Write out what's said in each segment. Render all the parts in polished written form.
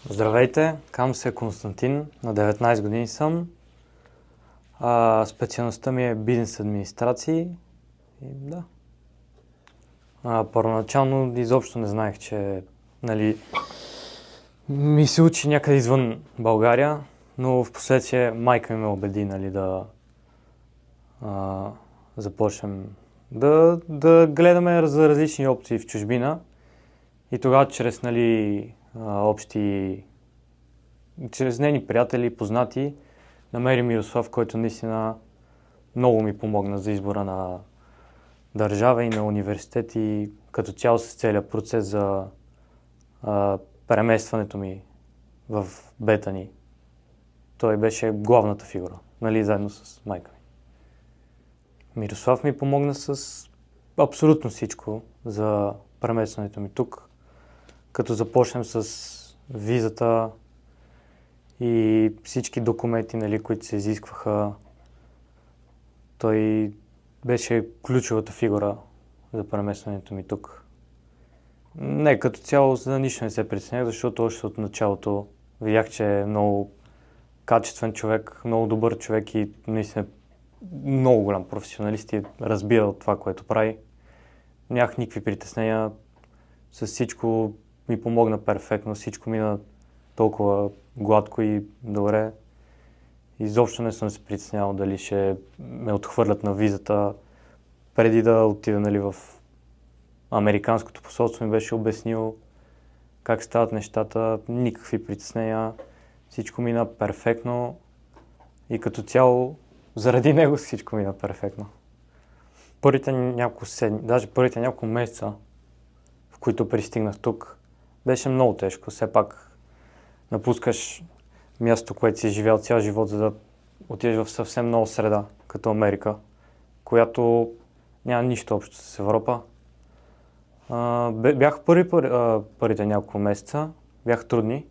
Здравейте, казвам се Константин, на 19 години съм. Специалността ми е бизнес администрации. И да. Първоначално изобщо не знаех, че ми се учи някъде извън България, но в последствие майка ми ме убеди да започнем да гледаме за различни опции в чужбина. И тогава чрез чрез нейни приятели, познати, намери Мирослав, който наистина много ми помогна за избора на държава и на университет и като цяло с целия процес за преместването ми в Бетани. Той беше главната фигура, заедно с майка ми. Мирослав ми помогна с абсолютно всичко за преместването ми тук, като започнем с визата и всички документи, които се изискваха. Той беше ключовата фигура за преместването ми тук. Не, като цяло за нищо не се притеснях, защото още от началото видях, че е много качествен човек, много добър човек и наистина много голям професионалист и разбирал това, което прави. Нямах никакви притеснения, с всичко ми помогна перфектно, всичко мина толкова гладко и добре. Изобщо не съм се притеснявал дали ще ме отхвърлят на визата. Преди да отида в американското посолство ми беше обяснил как стават нещата, никакви притеснения, всичко мина перфектно и като цяло заради него всичко мина перфектно. Първите няколко месеца, в които пристигнах тук, беше много тежко. Все пак напускаш място, което си живял цял живот, за да отидеш в съвсем нова среда, като Америка, която няма нищо общо с Европа. Бях първите няколко месеца, бях трудни.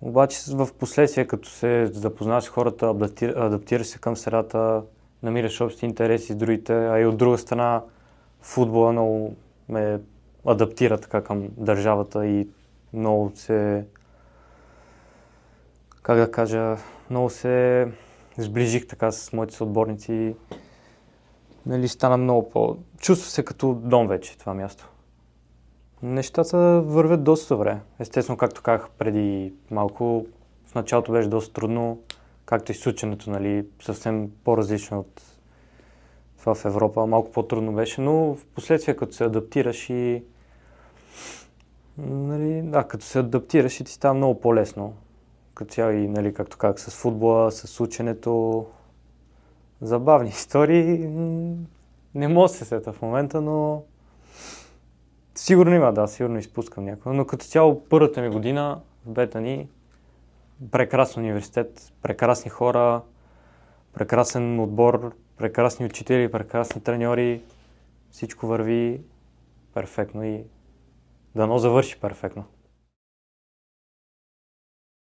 Обаче в последствие, като се запознаваш с хората, адаптираш се към средата, намираш общи интереси с другите, а и от друга страна футбола много ме адаптира така към държавата и много се, много се сближих така с моите съотборници. Стана много чувства се като дом вече това място. Нещата вървят доста добре. Естествено, както казах преди малко, в началото беше доста трудно, както и с ученето, съвсем по-различно от това в Европа. Малко по-трудно беше, но в последствие като се адаптираш и като се адаптираш и ти става много по-лесно. Като цяло и, както казах, с футбола, с ученето, забавни истории, не мога да се сета в момента, но сигурно има, сигурно изпускам някаква. Но като цяло първата ми година в Бетани, прекрасен университет, прекрасни хора, прекрасен отбор, прекрасни учители, прекрасни треньори, всичко върви перфектно и дано завърши перфектно.